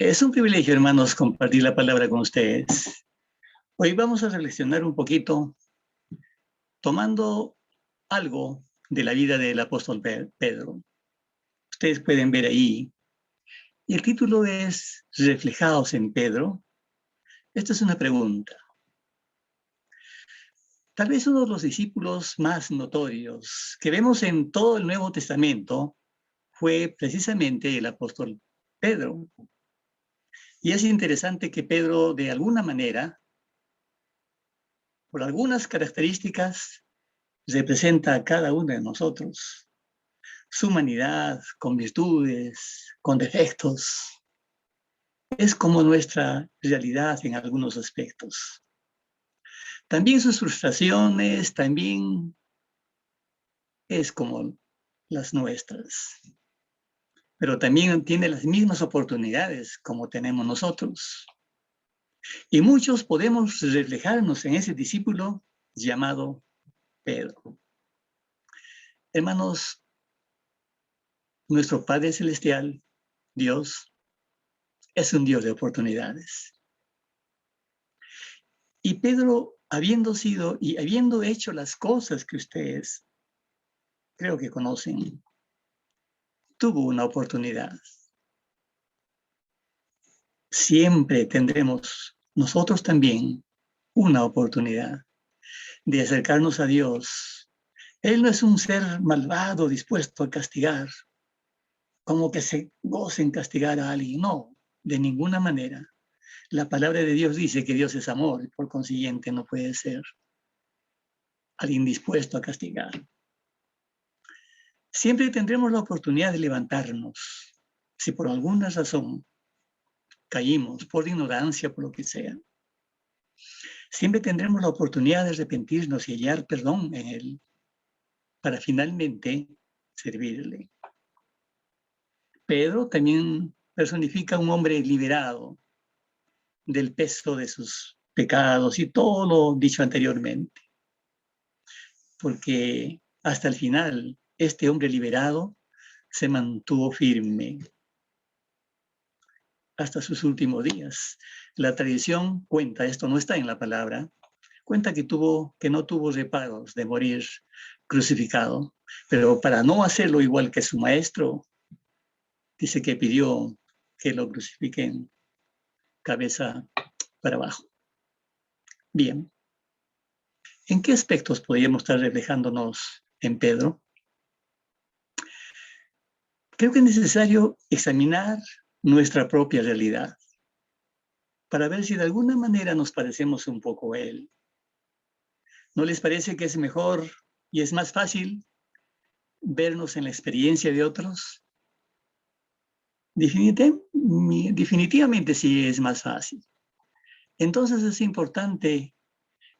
Es un privilegio, hermanos, compartir la palabra con ustedes. Hoy vamos a reflexionar un poquito tomando algo de la vida del apóstol Pedro. Ustedes pueden ver ahí. Y el título es Reflejados en Pedro. Esta es una pregunta. Tal vez uno de los discípulos más notorios que vemos en todo el Nuevo Testamento fue precisamente el apóstol Pedro. Y es interesante que Pedro, de alguna manera, por algunas características, representa a cada uno de nosotros. Su humanidad, con virtudes, con defectos, es como nuestra realidad en algunos aspectos. También sus frustraciones, también es como las nuestras. Pero también tiene las mismas oportunidades como tenemos nosotros. Y muchos podemos reflejarnos en ese discípulo llamado Pedro. Hermanos, nuestro Padre Celestial, Dios, es un Dios de oportunidades. Y Pedro, habiendo sido y habiendo hecho las cosas que ustedes creo que conocen, tuvo una oportunidad. Siempre tendremos nosotros también una oportunidad de acercarnos a Dios. Él no es un ser malvado dispuesto a castigar, como que se goce en castigar a alguien. No, de ninguna manera. La palabra de Dios dice que Dios es amor y por consiguiente no puede ser alguien dispuesto a castigar. Siempre tendremos la oportunidad de levantarnos si por alguna razón caímos, por ignorancia, por lo que sea. Siempre tendremos la oportunidad de arrepentirnos y hallar perdón en Él para finalmente servirle. Pedro también personifica a un hombre liberado del peso de sus pecados y todo lo dicho anteriormente. Porque hasta el final, este hombre liberado se mantuvo firme hasta sus últimos días. La tradición cuenta, esto no está en la palabra, cuenta que no tuvo reparos de morir crucificado, pero para no hacerlo igual que su maestro, dice que pidió que lo crucifiquen cabeza para abajo. Bien, ¿en qué aspectos podríamos estar reflejándonos en Pedro? Creo que es necesario examinar nuestra propia realidad para ver si de alguna manera nos parecemos un poco a él. ¿No les parece que es mejor y es más fácil vernos en la experiencia de otros? Definitivamente sí es más fácil. Entonces es importante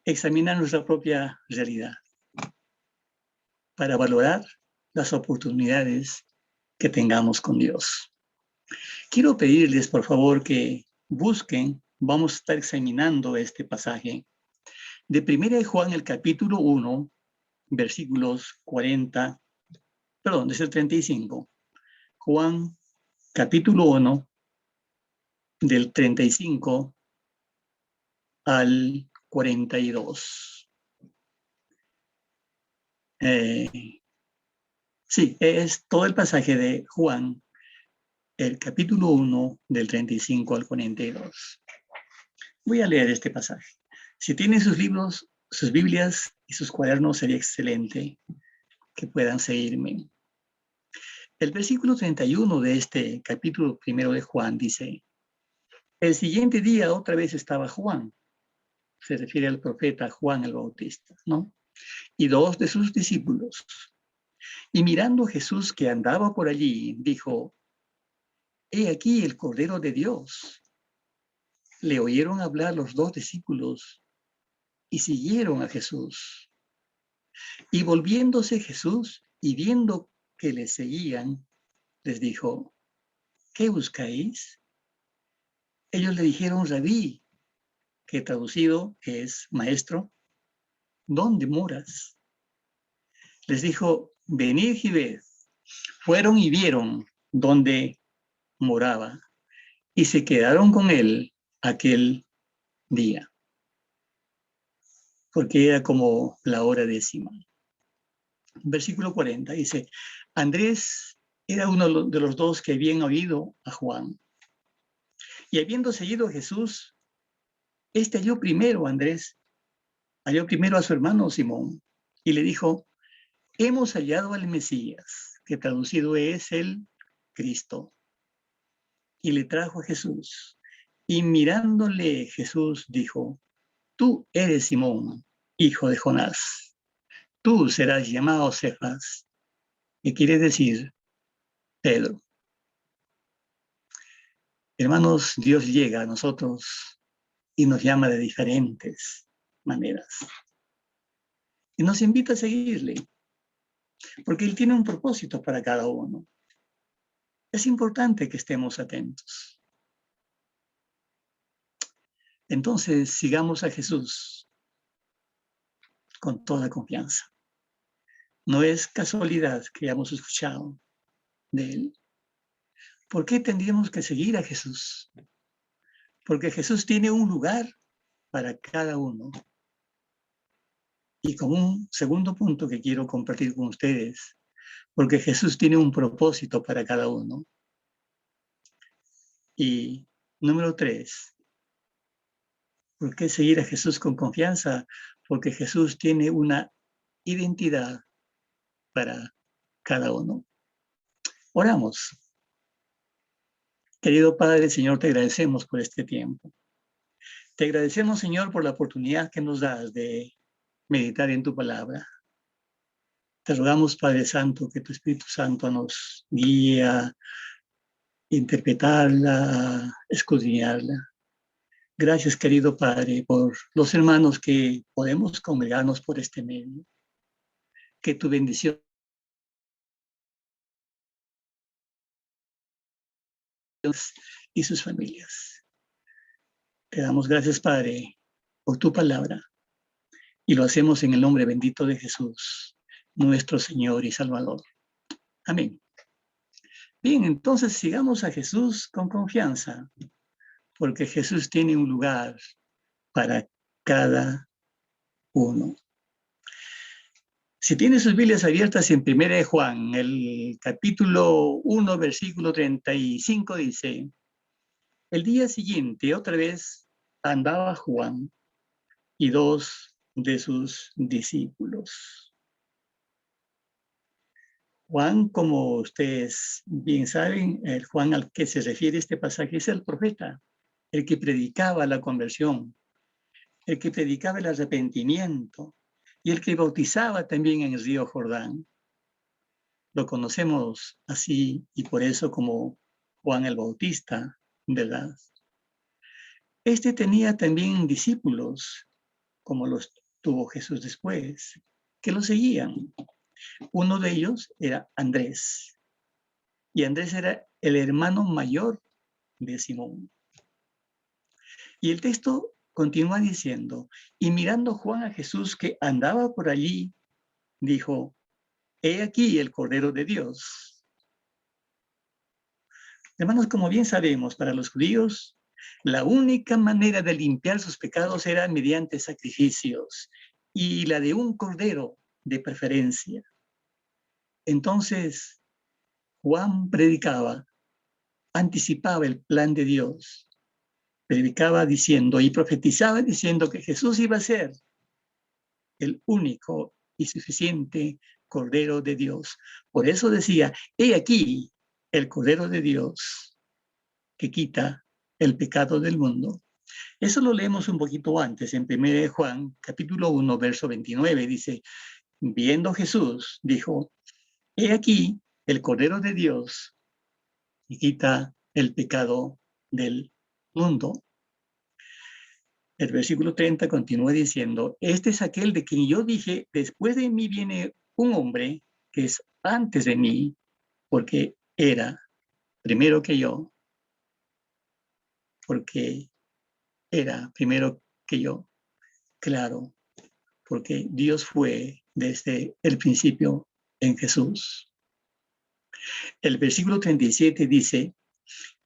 examinar nuestra propia realidad para valorar las oportunidades que tengamos con Dios. Quiero pedirles, por favor, que busquen, vamos a estar examinando este pasaje de 1 Juan, el capítulo 1, versículos 40, perdón, desde el 35. Juan, capítulo 1, del 35 al 42. Sí, es todo el pasaje de Juan, el capítulo 1, del 35 al 42. Voy a leer este pasaje. Si tienen sus libros, sus Biblias y sus cuadernos, sería excelente que puedan seguirme. El versículo 31 de este capítulo primero de Juan dice: el siguiente día otra vez estaba Juan, se refiere al profeta Juan el Bautista, ¿no? Y dos de sus discípulos. Y mirando a Jesús que andaba por allí, dijo: he aquí el Cordero de Dios. Le oyeron hablar los dos discípulos y siguieron a Jesús. Y volviéndose Jesús y viendo que le seguían, les dijo: ¿qué buscáis? Ellos le dijeron: Rabí, que traducido es maestro, ¿dónde moras? Les dijo: venid y ved. Fueron y vieron dónde moraba, y se quedaron con él aquel día, porque era como la hora décima. Versículo 40 dice, Andrés era uno de los dos que habían oído a Juan. Y habiendo seguido a Jesús, halló primero a Andrés, halló primero a su hermano Simón, y le dijo, hemos hallado al Mesías, que traducido es el Cristo. Y le trajo a Jesús. Y mirándole Jesús dijo, tú eres Simón, hijo de Jonás. Tú serás llamado Cefas, que quiere decir Pedro. Hermanos, Dios llega a nosotros y nos llama de diferentes maneras. Y nos invita a seguirle, porque Él tiene un propósito para cada uno. Es importante que estemos atentos. Entonces, sigamos a Jesús con toda confianza. No es casualidad que hayamos escuchado de Él. ¿Por qué tendríamos que seguir a Jesús? Porque Jesús tiene un lugar para cada uno. Y con un segundo punto que quiero compartir con ustedes, porque Jesús tiene un propósito para cada uno. Y número 3, ¿por qué seguir a Jesús con confianza? Porque Jesús tiene una identidad para cada uno. Oramos. Querido Padre, Señor, te agradecemos por este tiempo. Te agradecemos, Señor, por la oportunidad que nos das de meditar en tu palabra. Te rogamos, Padre Santo, que tu Espíritu Santo nos guíe a interpretarla, escudriñarla. Gracias, querido Padre, por los hermanos que podemos congregarnos por este medio. Que tu bendición y sus familias. Te damos gracias, Padre, por tu palabra. Y lo hacemos en el nombre bendito de Jesús, nuestro Señor y Salvador. Amén. Bien, entonces sigamos a Jesús con confianza, porque Jesús tiene un lugar para cada uno. Si tiene sus Biblias abiertas en 1 de Juan, el capítulo 1, versículo 35 dice, el día siguiente otra vez andaba Juan y 2 de sus discípulos. Juan, como ustedes bien saben, el Juan al que se refiere este pasaje es el profeta, el que predicaba la conversión, el que predicaba el arrepentimiento y el que bautizaba también en el río Jordán. Lo conocemos así y por eso como Juan el Bautista, ¿verdad? Este tenía también discípulos, como los tuvo Jesús después, que lo seguían. Uno de ellos era Andrés, y Andrés era el hermano mayor de Simón. Y el texto continúa diciendo, y mirando Juan a Jesús que andaba por allí, dijo, he aquí el Cordero de Dios. Hermanos, como bien sabemos, para los judíos, la única manera de limpiar sus pecados era mediante sacrificios, y la de un cordero de preferencia. Entonces, Juan predicaba, anticipaba el plan de Dios, predicaba diciendo y profetizaba diciendo que Jesús iba a ser el único y suficiente Cordero de Dios. Por eso decía, he aquí el Cordero de Dios que quita el pecado del mundo. Eso lo leemos un poquito antes, en 1 Juan, capítulo 1, verso 29, dice, viendo Jesús, dijo, he aquí el Cordero de Dios que quita el pecado del mundo. El versículo 30 continúa diciendo, este es aquel de quien yo dije, después de mí viene un hombre que es antes de mí, porque era primero que yo, porque era primero que yo. Claro, porque Dios fue desde el principio en Jesús. El versículo 37 dice,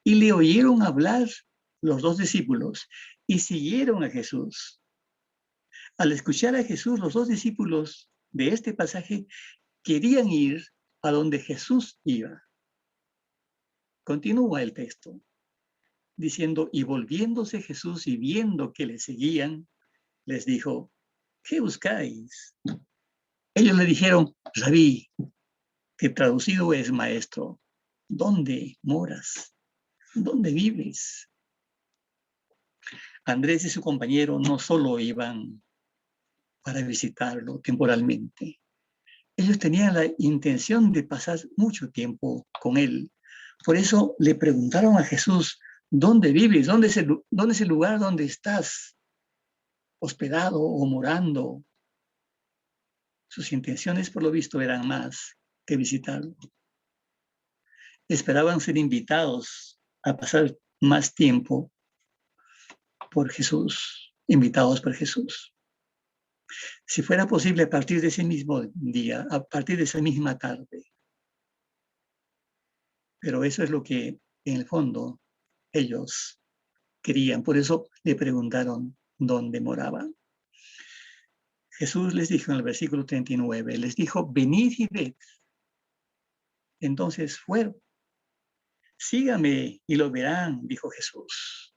Y le oyeron hablar los dos discípulos y siguieron a Jesús. Al escuchar a Jesús, los dos discípulos de este pasaje querían ir a donde Jesús iba. Continúa el texto diciendo, y volviéndose Jesús y viendo que le seguían, les dijo, ¿qué buscáis? Ellos le dijeron, Rabí, que traducido es maestro, ¿dónde moras? ¿Dónde vives? Andrés y su compañero no solo iban para visitarlo temporalmente, ellos tenían la intención de pasar mucho tiempo con él. Por eso le preguntaron a Jesús, ¿dónde vives? ¿Dónde es el lugar donde estás hospedado o morando? Sus intenciones, por lo visto, eran más que visitarlo. Esperaban ser invitados a pasar más tiempo por Jesús, invitados por Jesús. Si fuera posible, a partir de ese mismo día, a partir de esa misma tarde. Pero eso es lo que, en el fondo, ellos querían. Por eso le preguntaron dónde moraban. Jesús les dijo en el versículo 39, les dijo, venid y ved. Entonces fueron. Sígame y lo verán, dijo Jesús.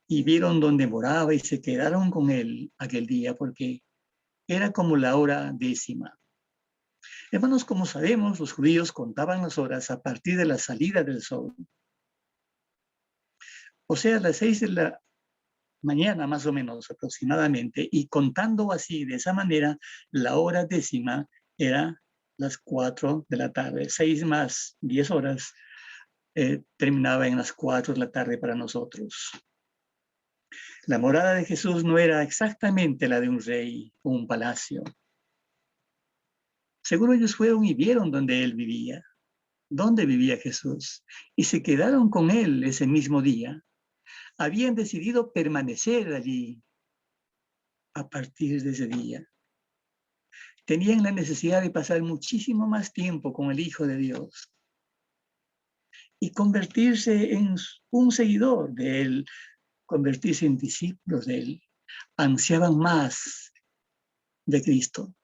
Y vieron dónde moraba y se quedaron con él aquel día porque era como la hora 10:00. Hermanos, como sabemos, los judíos contaban las horas a partir de la salida del sol. O sea, a las 6:00 más o menos aproximadamente, y contando así, de esa manera, la hora 10:00 era las 4 de la tarde. 6 más 10 horas terminaba en las 4 de la tarde para nosotros. La morada de Jesús no era exactamente la de un rey o un palacio. Seguro ellos fueron y vieron dónde él vivía, dónde vivía Jesús, y se quedaron con él ese mismo día. Habían decidido permanecer allí a partir de ese día. Tenían la necesidad de pasar muchísimo más tiempo con el Hijo de Dios y convertirse en un seguidor de él, convertirse en discípulos de él. Ansiaban más de Cristo.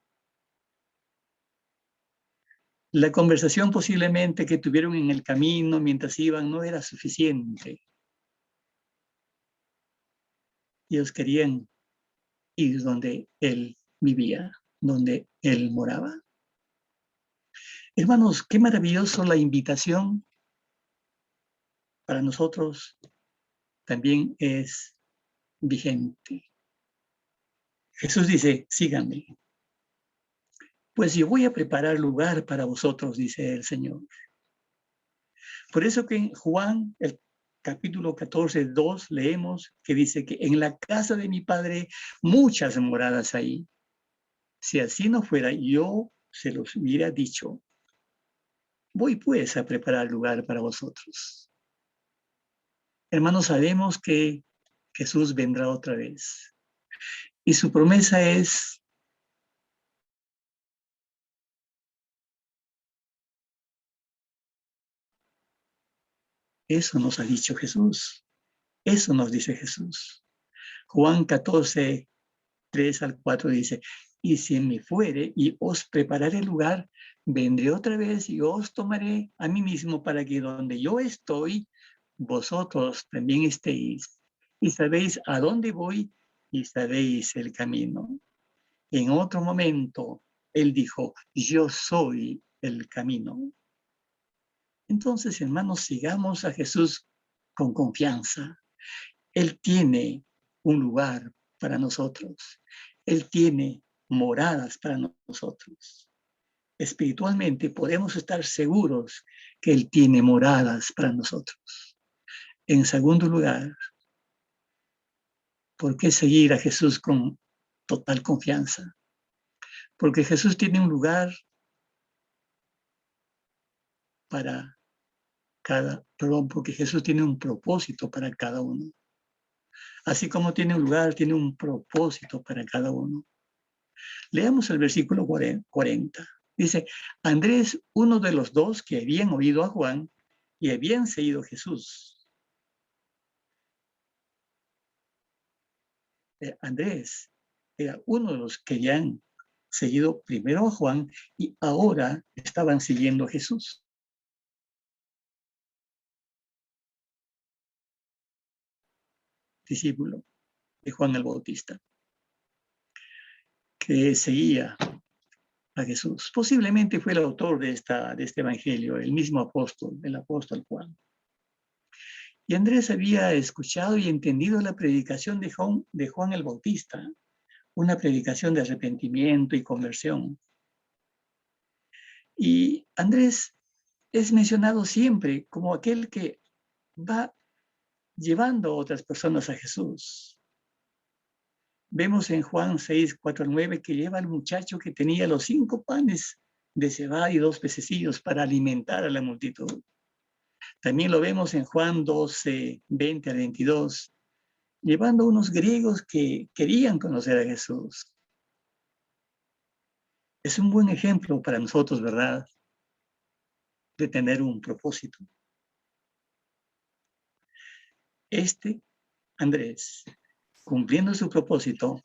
La conversación posiblemente que tuvieron en el camino mientras iban no era suficiente. Ellos querían ir donde él vivía, donde él moraba. Hermanos, qué maravilloso la invitación para nosotros también es vigente. Jesús dice, síganme. Pues yo voy a preparar lugar para vosotros, dice el Señor. Por eso que en Juan, el capítulo 14:2, leemos que dice que en la casa de mi Padre muchas moradas hay. Si así no fuera, yo se los hubiera dicho. Voy pues a preparar lugar para vosotros. Hermanos, sabemos que Jesús vendrá otra vez. Y su promesa es eso nos ha dicho Jesús. Eso nos dice Jesús. Juan 14:3-4 dice, y si me fuere y os prepararé lugar, vendré otra vez y os tomaré a mí mismo para que donde yo estoy, vosotros también estéis. Y sabéis a dónde voy y sabéis el camino. En otro momento, él dijo, yo soy el camino. Entonces, hermanos, sigamos a Jesús con confianza. Él tiene un lugar para nosotros. Él tiene moradas para nosotros. Espiritualmente podemos estar seguros que Él tiene moradas para nosotros. En segundo lugar, ¿por qué seguir a Jesús con total confianza? Porque Jesús tiene un lugar para porque Jesús tiene un propósito para cada uno. Así como tiene un lugar, tiene un propósito para cada uno. Leamos el versículo 40. Dice, Andrés, uno de los dos que habían oído a Juan, y habían seguido a Jesús. Andrés era uno de los que habían seguido primero a Juan y ahora estaban siguiendo a Jesús. Discípulo de Juan el Bautista, que seguía a Jesús. Posiblemente fue el autor de este evangelio, el mismo apóstol, el apóstol Juan. Y Andrés había escuchado y entendido la predicación de Juan el Bautista, una predicación de arrepentimiento y conversión. Y Andrés es mencionado siempre como aquel que va llevando a otras personas a Jesús. Vemos en Juan 6, 4 al 9 que lleva al muchacho que tenía los 5 panes de cebada y 2 pececillos para alimentar a la multitud. También lo vemos en Juan 12, 20 al 22, llevando a unos griegos que querían conocer a Jesús. Es un buen ejemplo para nosotros, ¿verdad?, de tener un propósito. Andrés, cumpliendo su propósito,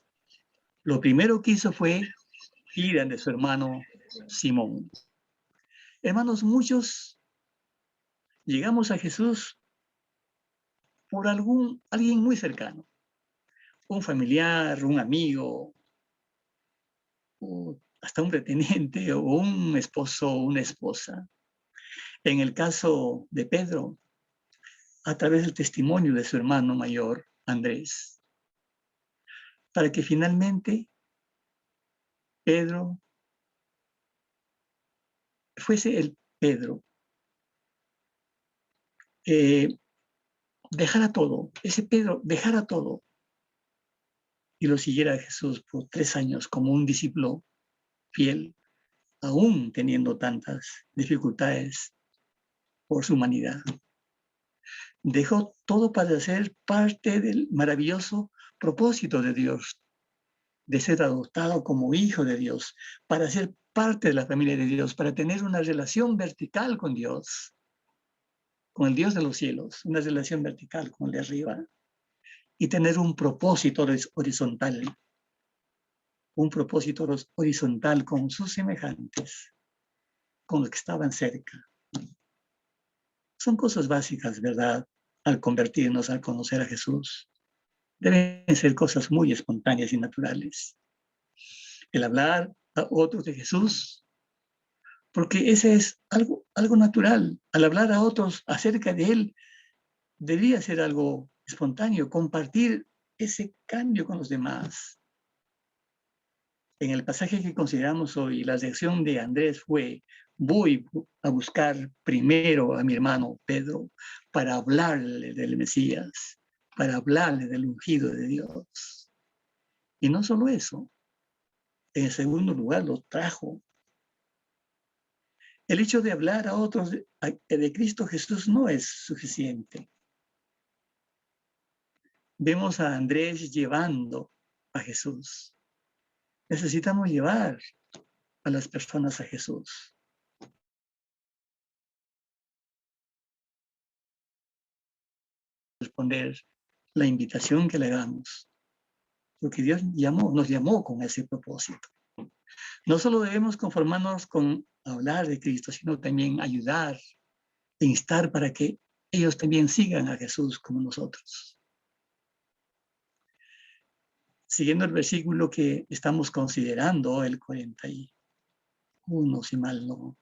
lo primero que hizo fue ir ante su hermano Simón. Hermanos, muchos llegamos a Jesús por alguien muy cercano, un familiar, un amigo, o hasta un pretendiente, o un esposo o una esposa. En el caso de Pedro, a través del testimonio de su hermano mayor, Andrés, para que finalmente Pedro fuese el Pedro, dejara todo, ese Pedro dejara todo y lo siguiera a Jesús por 3 años como un discípulo fiel, aún teniendo tantas dificultades por su humanidad. Dejó todo para ser parte del maravilloso propósito de Dios, de ser adoptado como hijo de Dios, para ser parte de la familia de Dios, para tener una relación vertical con Dios, con el Dios de los cielos, una relación vertical con el de arriba, y tener un propósito horizontal con sus semejantes, con los que estaban cerca. Son cosas básicas, ¿verdad? Al convertirnos, al conocer a Jesús. Deben ser cosas muy espontáneas y naturales. El hablar a otros de Jesús, porque ese es algo natural. Al hablar a otros acerca de Él, debería ser algo espontáneo, compartir ese cambio con los demás. En el pasaje que consideramos hoy, la reacción de Andrés fue: voy a buscar primero a mi hermano Pedro para hablarle del Mesías, para hablarle del ungido de Dios. Y no solo eso, en segundo lugar lo trajo. El hecho de hablar a otros de Cristo Jesús no es suficiente. Vemos a Andrés llevando a Jesús. Necesitamos llevar a las personas a Jesús. Responder la invitación que le damos, porque Dios nos llamó con ese propósito. No solo debemos conformarnos con hablar de Cristo, sino también ayudar e instar para que ellos también sigan a Jesús como nosotros. Siguiendo el versículo que estamos considerando, el 41, si mal no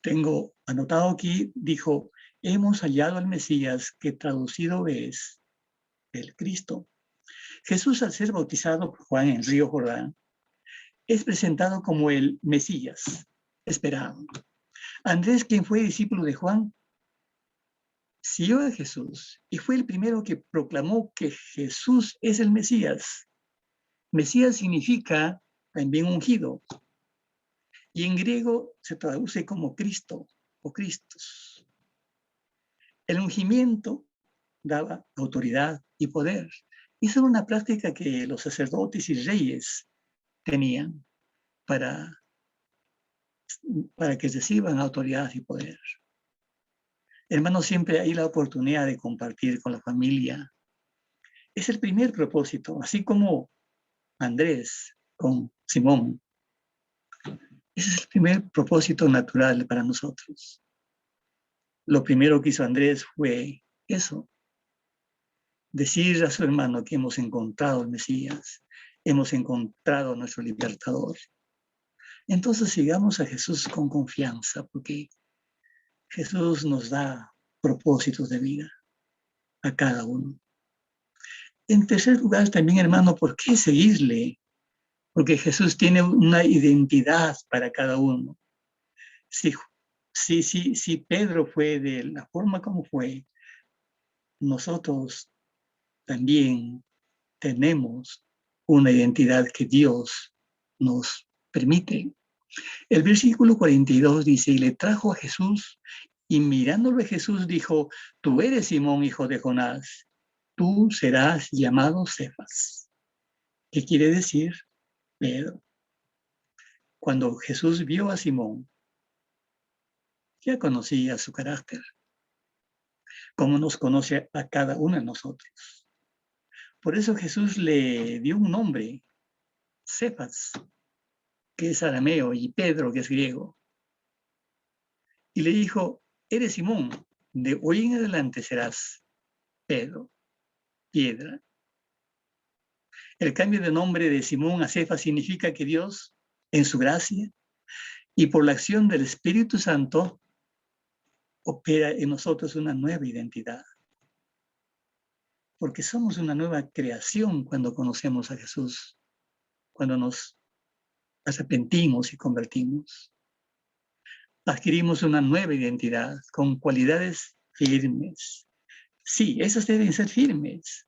tengo anotado aquí, dijo: hemos hallado al Mesías, que traducido es el Cristo. Jesús, al ser bautizado por Juan en el río Jordán, es presentado como el Mesías esperado. Andrés, quien fue discípulo de Juan, siguió a Jesús y fue el primero que proclamó que Jesús es el Mesías. Mesías significa también ungido, y en griego se traduce como Cristo o Cristos. El ungimiento daba autoridad y poder. Y eso era una práctica que los sacerdotes y reyes tenían para que reciban autoridad y poder. Hermanos, siempre hay la oportunidad de compartir con la familia. Es el primer propósito, así como Andrés con Simón. Ese es el primer propósito natural para nosotros. Lo primero que hizo Andrés fue eso, decir a su hermano que hemos encontrado al Mesías, hemos encontrado a nuestro libertador. Entonces sigamos a Jesús con confianza, porque Jesús nos da propósitos de vida a cada uno. En tercer lugar, también, hermano, ¿por qué seguirle? Porque Jesús tiene una identidad para cada uno. Si Pedro fue de la forma como fue, nosotros también tenemos una identidad que Dios nos permite. El versículo 42 dice, y le trajo a Jesús, y mirándolo a Jesús dijo, tú eres Simón, hijo de Jonás, tú serás llamado Cefas. ¿Qué quiere decir? Pedro. Cuando Jesús vio a Simón, ya conocía su carácter, como nos conoce a cada uno de nosotros. Por eso Jesús le dio un nombre, Cefas, que es arameo, y Pedro, que es griego. Y le dijo, eres Simón, de hoy en adelante serás Pedro, piedra. El cambio de nombre de Simón a Cefas significa que Dios, en su gracia y por la acción del Espíritu Santo, opera en nosotros una nueva identidad. Porque somos una nueva creación cuando conocemos a Jesús, cuando nos arrepentimos y convertimos. Adquirimos una nueva identidad con cualidades firmes. Sí, esas deben ser firmes.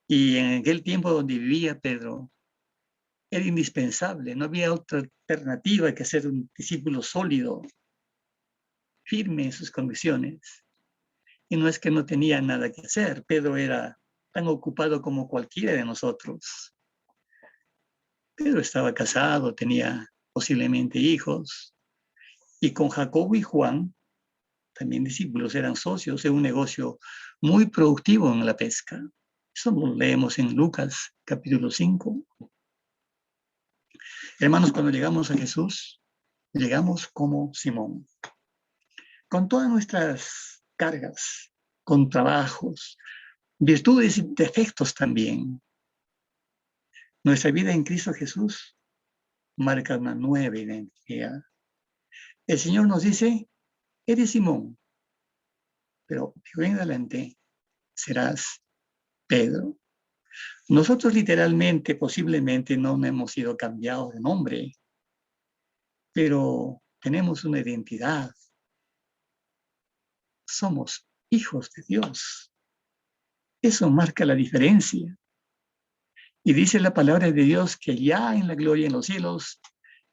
Y en aquel tiempo donde vivía Pedro, era indispensable, no había otra alternativa que ser un discípulo sólido, firme en sus convicciones. Y no es que no tenía nada que hacer, Pedro era tan ocupado como cualquiera de nosotros. Pedro estaba casado, tenía posiblemente hijos, y con Jacobo y Juan, también discípulos, eran socios de un negocio muy productivo en la pesca. Eso lo leemos en Lucas capítulo 5. Hermanos, cuando llegamos a Jesús, llegamos como Simón, con todas nuestras cargas, con trabajos, virtudes y defectos también. Nuestra vida en Cristo Jesús marca una nueva identidad. El Señor nos dice, eres Simón, pero de hoy en adelante serás Pedro. Nosotros literalmente, posiblemente, no hemos sido cambiados de nombre, pero tenemos una identidad. Somos hijos de Dios. Eso marca la diferencia. Y dice la palabra de Dios que ya en la gloria en los cielos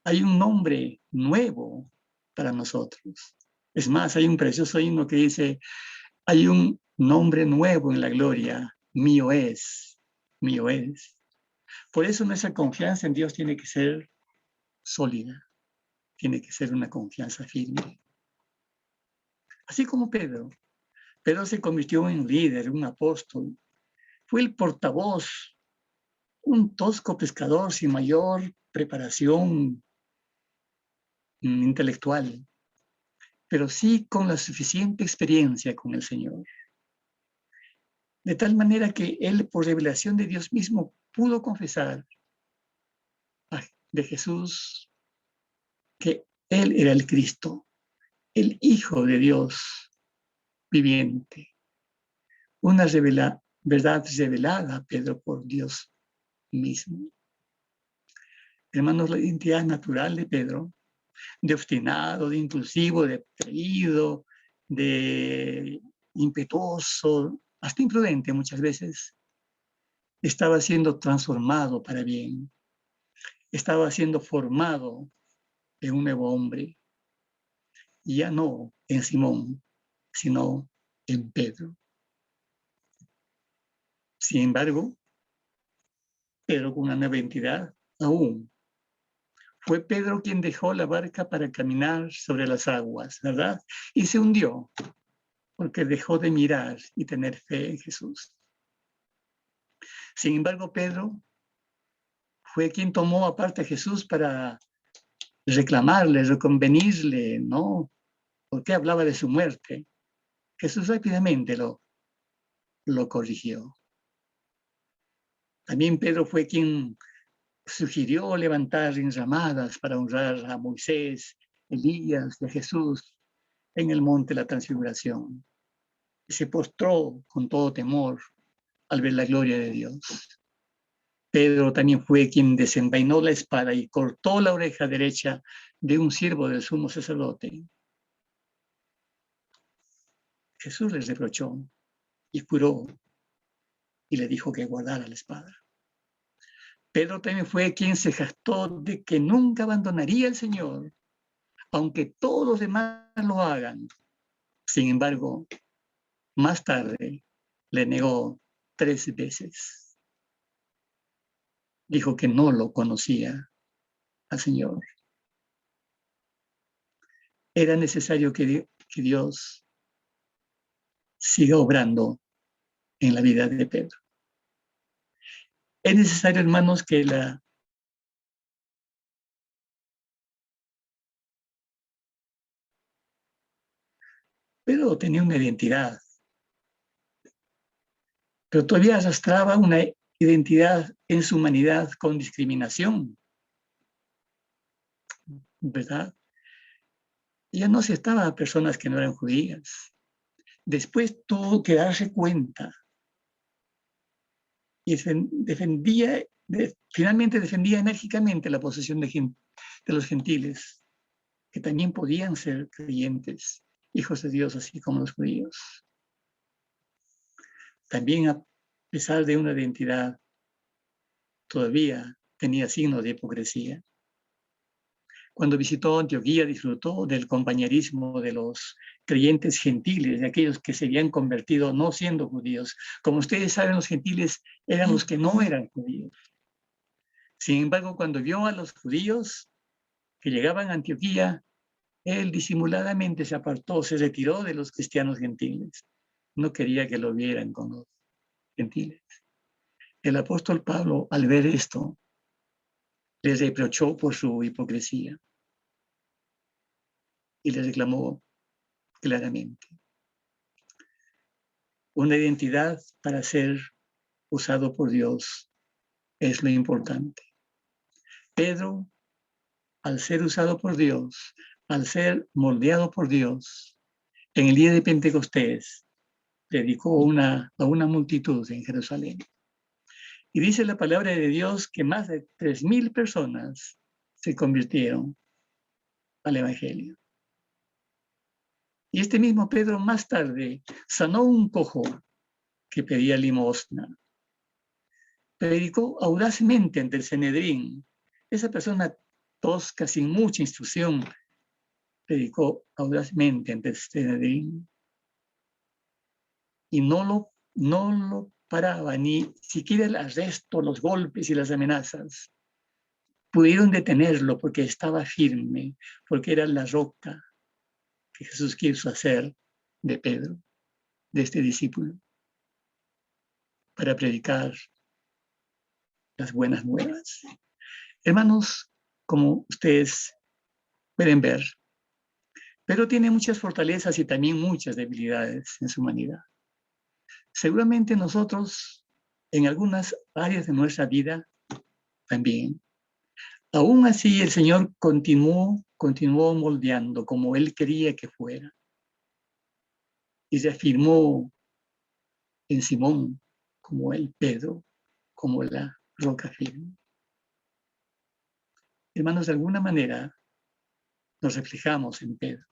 hay un nombre nuevo para nosotros. Es más, hay un precioso himno que dice, hay un nombre nuevo en la gloria, mío es, mío es. Por eso nuestra confianza en Dios tiene que ser sólida, tiene que ser una confianza firme. Así como Pedro. Pedro se convirtió en líder, un apóstol. Fue el portavoz, un tosco pescador sin mayor preparación intelectual, pero sí con la suficiente experiencia con el Señor. De tal manera que él, por revelación de Dios mismo, pudo confesar de Jesús que él era el Cristo, el Hijo de Dios viviente. Una verdad revelada a Pedro por Dios mismo. Hermanos, la identidad natural de Pedro, de obstinado, de impulsivo, de atrevido, de impetuoso, hasta imprudente muchas veces, estaba siendo transformado para bien. Estaba siendo formado en un nuevo hombre. Y ya no en Simón, sino en Pedro. Sin embargo, Pedro con una nueva identidad aún Fue Pedro quien dejó la barca para caminar sobre las aguas, ¿verdad? Y se hundió porque dejó de mirar y tener fe en Jesús. Sin embargo, Pedro fue quien tomó aparte a Jesús para reclamarle, reconvenirle, ¿no? Porque hablaba de su muerte. Jesús rápidamente lo corrigió. También Pedro fue quien sugirió levantar enramadas para honrar a Moisés, Elías y a Jesús en el monte de la Transfiguración. Y se postró con todo temor al ver la gloria de Dios. Pedro también fue quien desenvainó la espada y cortó la oreja derecha de un siervo del sumo sacerdote. Jesús les reprochó y juró y le dijo que guardara la espada. Pedro también fue quien se jactó de que nunca abandonaría al Señor, aunque todos los demás lo hagan. Sin embargo, más tarde le negó 3 veces. Dijo que no lo conocía al Señor. Era necesario que Dios siga obrando en la vida de Pedro. Es necesario, hermanos, que Pedro tenía una identidad, pero todavía arrastraba una identidad en su humanidad con discriminación, ¿verdad? Ya no aceptaba a personas que no eran judías. Después tuvo que darse cuenta y finalmente defendía enérgicamente la posesión de los gentiles, que también podían ser creyentes, hijos de Dios, así como los judíos. También, a pesar de una identidad, todavía tenía signos de hipocresía. Cuando visitó Antioquía, disfrutó del compañerismo de los creyentes gentiles, de aquellos que se habían convertido no siendo judíos. Como ustedes saben, los gentiles eran los que no eran judíos. Sin embargo, cuando vio a los judíos que llegaban a Antioquía, él disimuladamente se apartó, se retiró de los cristianos gentiles. No quería que lo vieran con los gentiles. El apóstol Pablo, al ver esto, les reprochó por su hipocresía y les reclamó claramente una identidad para ser usado por Dios es lo importante. Pedro, al ser usado por Dios, al ser moldeado por Dios, en el día de Pentecostés, predicó a una multitud en Jerusalén. Y dice la palabra de Dios que más de 3,000 personas se convirtieron al Evangelio. Y este mismo Pedro más tarde sanó un cojo que pedía limosna. Predicó audazmente ante el Sanedrín. Esa persona tosca, sin mucha instrucción, predicó audazmente ante el Sanedrín. Y no lo paraba, ni siquiera el arresto, los golpes y las amenazas pudieron detenerlo porque estaba firme, porque era la roca que Jesús quiso hacer de Pedro, de este discípulo, para predicar las buenas nuevas. Hermanos, como ustedes pueden ver, Pedro tiene muchas fortalezas y también muchas debilidades en su humanidad. Seguramente nosotros, en algunas áreas de nuestra vida, también. Aún así, el Señor continuó moldeando como Él quería que fuera. Y se afirmó en Simón como el Pedro, como la roca firme. Hermanos, de alguna manera nos reflejamos en Pedro.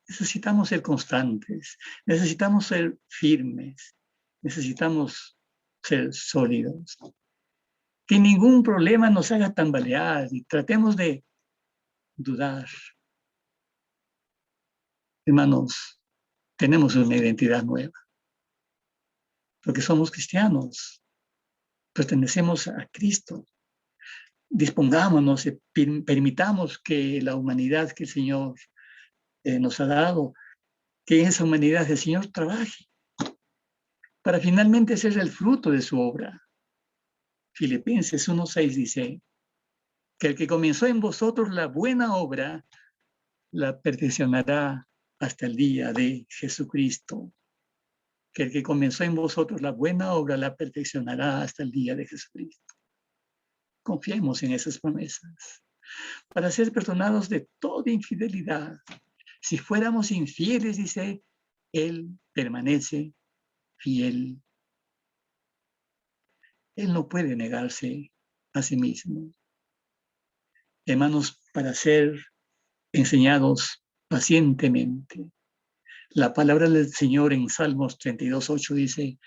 Necesitamos ser constantes, necesitamos ser firmes, necesitamos ser sólidos. Que ningún problema nos haga tambalear y tratemos de dudar. Hermanos, tenemos una identidad nueva, porque somos cristianos, pertenecemos a Cristo. dispongámonos, permitamos que la humanidad que el Señor nos ha dado, que en esa humanidad el Señor trabaje para finalmente ser el fruto de su obra. Filipenses 1:6 dice que el que comenzó en vosotros la buena obra, la perfeccionará hasta el día de Jesucristo. Que el que comenzó en vosotros la buena obra, la perfeccionará hasta el día de Jesucristo. Confiemos en esas promesas para ser perdonados de toda infidelidad. Si fuéramos infieles, dice, Él permanece fiel. Él no puede negarse a sí mismo. Hermanos, para ser enseñados pacientemente. La palabra del Señor en Salmos 32:8 dice,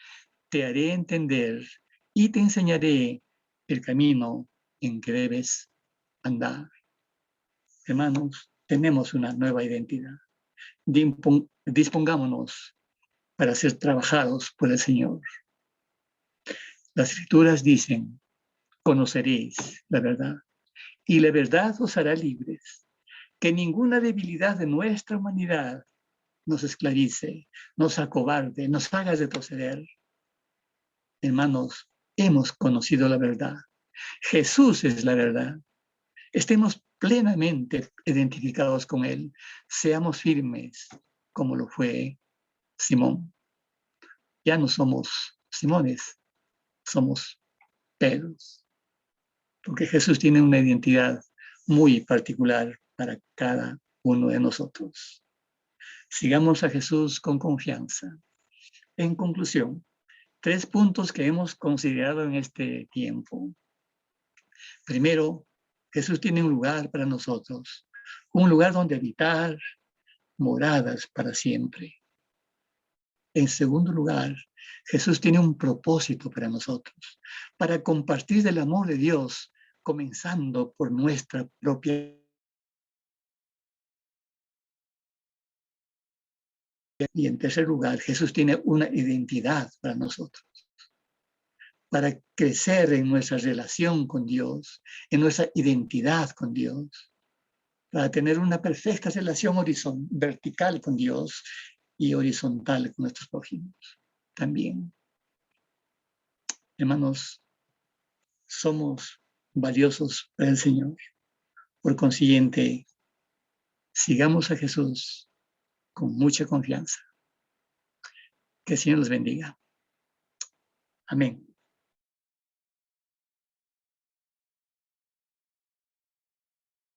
te haré entender y te enseñaré el camino en que debes andar. Hermanos, tenemos una nueva identidad. Dispongámonos para ser trabajados por el Señor. Las Escrituras dicen, conoceréis la verdad y la verdad os hará libres. Que ninguna debilidad de nuestra humanidad nos esclavice, nos acobarde, nos haga retroceder. Hermanos, hemos conocido la verdad. Jesús es la verdad. Estemos plenamente identificados con Él. Seamos firmes como lo fue Simón. Ya no somos Simones, somos Pedros. Porque Jesús tiene una identidad muy particular para cada uno de nosotros. Sigamos a Jesús con confianza. En conclusión, 3 puntos que hemos considerado en este tiempo. Primero, Jesús tiene un lugar para nosotros, un lugar donde habitar, moradas para siempre. En segundo lugar, Jesús tiene un propósito para nosotros, para compartir del amor de Dios, comenzando por nuestra propia. Y en tercer lugar, Jesús tiene una identidad para nosotros, para crecer en nuestra relación con Dios, en nuestra identidad con Dios, para tener una perfecta relación vertical con Dios y horizontal con nuestros prójimos también. Hermanos, somos valiosos para el Señor. Por consiguiente, sigamos a Jesús con mucha confianza. Que el Señor los bendiga. Amén.